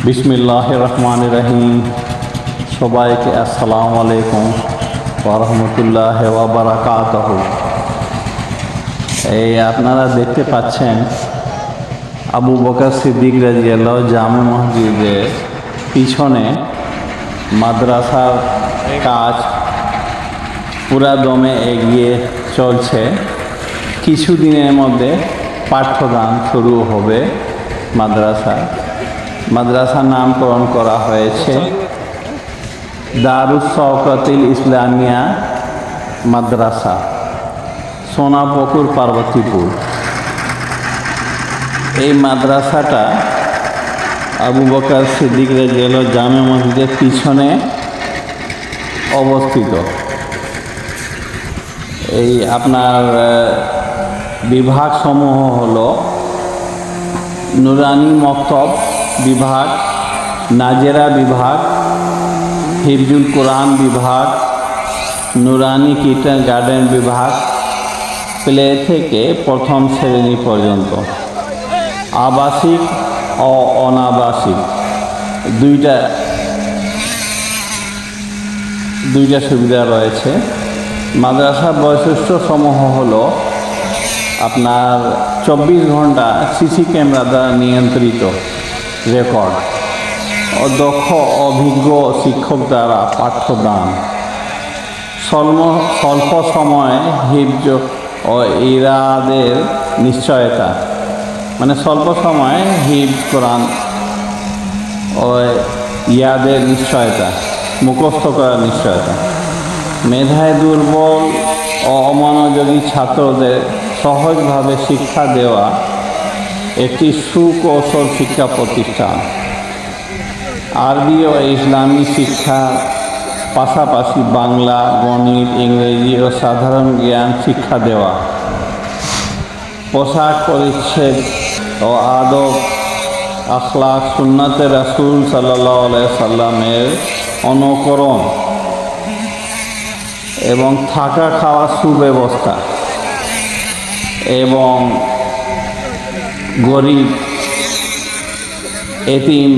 বিসমিল্লাহির রহমানির রহিম। সবাইকে আসসালামু আলাইকুম ওয়া রাহমাতুল্লাহি ওয়া বারাকাতুহু। এই আপনারা দেখতে পাচ্ছেন আবু বকর সিদ্দিক রাদিয়াল্লাহু জামে মসজিদের পিছনে মাদ্রাসার কাজ পুরা দমে এগিয়ে চলছে। কিছুদিনের মধ্যে পাঠ্যদান শুরু হবে। মাদ্রাসার নামকরণ করা হয়েছে দারুস শওকতুল ইসলামিয়া মাদ্রাসা, সোনাপুকুর, পার্বতীপুর। এই মাদ্রাসাটা আবু বকর সিদ্দিক রাদিয়াল্লাহু জামে মসজিদের পিছনে অবস্থিত। এই আপনার বিভাগ সমূহ হলো নুরানি মক্তব বিভাগ, নাজেরা বিভাগ, হিফজুল কোরআন বিভাগ, নুরানি কিন্ডারগার্টেন বিভাগ, প্লে থেকে প্রথম শ্রেণী পর্যন্ত, আবাসিক ও অনাবাসিক দুইটা সুবিধা রয়েছে। মাদ্রাসার বৈশিষ্ট্য সমূহ হলো আপনার 24 ঘন্টা সিসি ক্যামেরা দ্বারা নিয়ন্ত্রিত রেকর্ড, দক্ষ অভিজ্ঞ শিক্ষক দ্বারা পাঠ্যদান, স্বল্প সময়ে হিফজ ও ইরাদের নিশ্চয়তা, মানে স্বল্প সময়ে হিফজ কোরআন ও ইয়াদের নিশ্চয়তা, মুখস্থ করার নিশ্চয়তা, মেধায় দুর্বল ও অমনোযোগী ছাত্রদের সহজভাবে শিক্ষা দেওয়া একটি সুকৌশল শিক্ষা প্রতিষ্ঠান। আরবি ও ইসলামী শিক্ষার পাশাপাশি বাংলা, গণিত, ইংরেজি ও সাধারণ জ্ঞান শিক্ষা দেওয়া, পোশাক পরিচ্ছদ ও আদব, আখলাক, সুন্নাতে রাসূল সাল্লাল্লাহু আলাইহি সাল্লামের অনুকরণ এবং থাকা খাওয়ার সুব্যবস্থা, এবং গরিব এতিম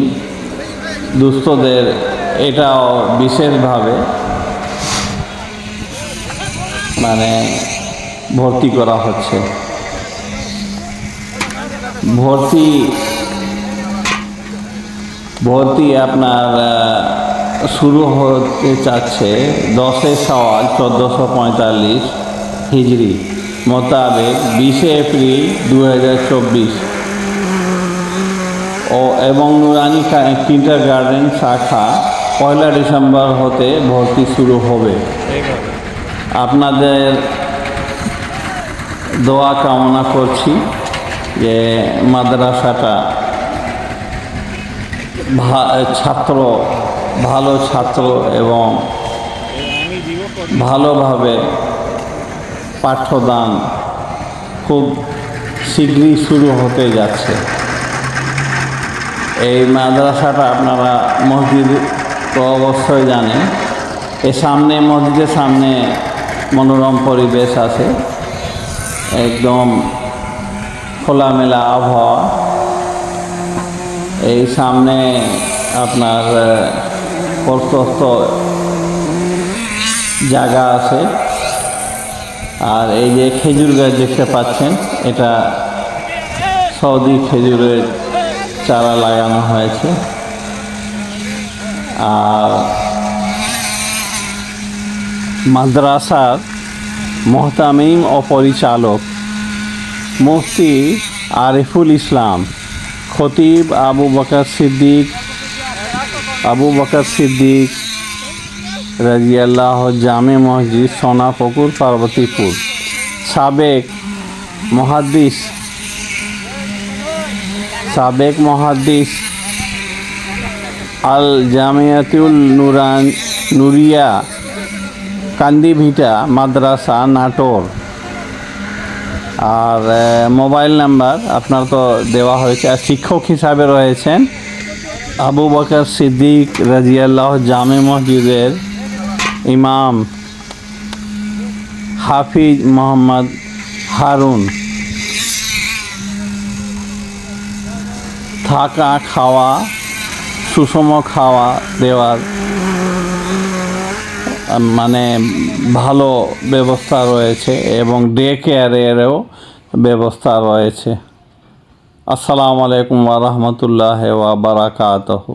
দুস্থদের এটাও বিশেষভাবে ভর্তি করা হচ্ছে। ভর্তি আপনার শুরু হতে চাচ্ছে 10 শাওয়াল 1445 হিজরি মোতাবেক 20 এপ্রিল 2024 এবং নুরানি কিন্ডারগার্টেন শাখা 1 ডিসেম্বর হতে ভর্তি শুরু হবে। আপনাদের দোয়া কামনা করছি যে মাদ্রাসাটা ভালো ছাত্র এবং ভালোভাবে পাঠ্যদান খুব শীঘ্রই শুরু হতে যাচ্ছে। এই মাদ্রাসাটা আপনারা মসজিদ তো অবশ্যই জানেন। মসজিদের সামনে মনোরম পরিবেশ আছে, একদম খোলামেলা আবহাওয়া। এই সামনে আপনার প্রশস্ত জায়গা আছে। আর এই যে খেজুর গাছ দেখতে পাচ্ছেন, এটা সৌদি খেজুরের চারা লাগানো হয়েছে। আর মাদ্রাসার মুহতামিম ও পরিচালক মুফতি আরিফুল ইসলাম, খতিব আবু বকর সিদ্দিক রাদিয়াল্লাহু জামে মসজিদ, সোনাপুকুর, পার্বতীপুর, সাবেক মুহাদ্দিস আল জামিয়াতুল নুরিয়া, কান্দিভিটা মাদ্রাসা, নাটোর। আর মোবাইল নাম্বার আপনার তো দেওয়া হয়েছে। আর শিক্ষক হিসাবে রয়েছেন আবু বকর সিদ্দিক রাদিয়াল্লাহু জামে মসজিদের ইমাম হাফিজ মোহাম্মদ হারুন। থাকা খাওয়া সুষম খাওয়া দেওয়ার মানে ভালো ব্যবস্থা রয়েছে এবং ডে কেয়ারেরও ব্যবস্থা রয়েছে। আসসালামু আলাইকুম ওয়া রাহমাতুল্লাহি ওয়া বারাকাতুহু।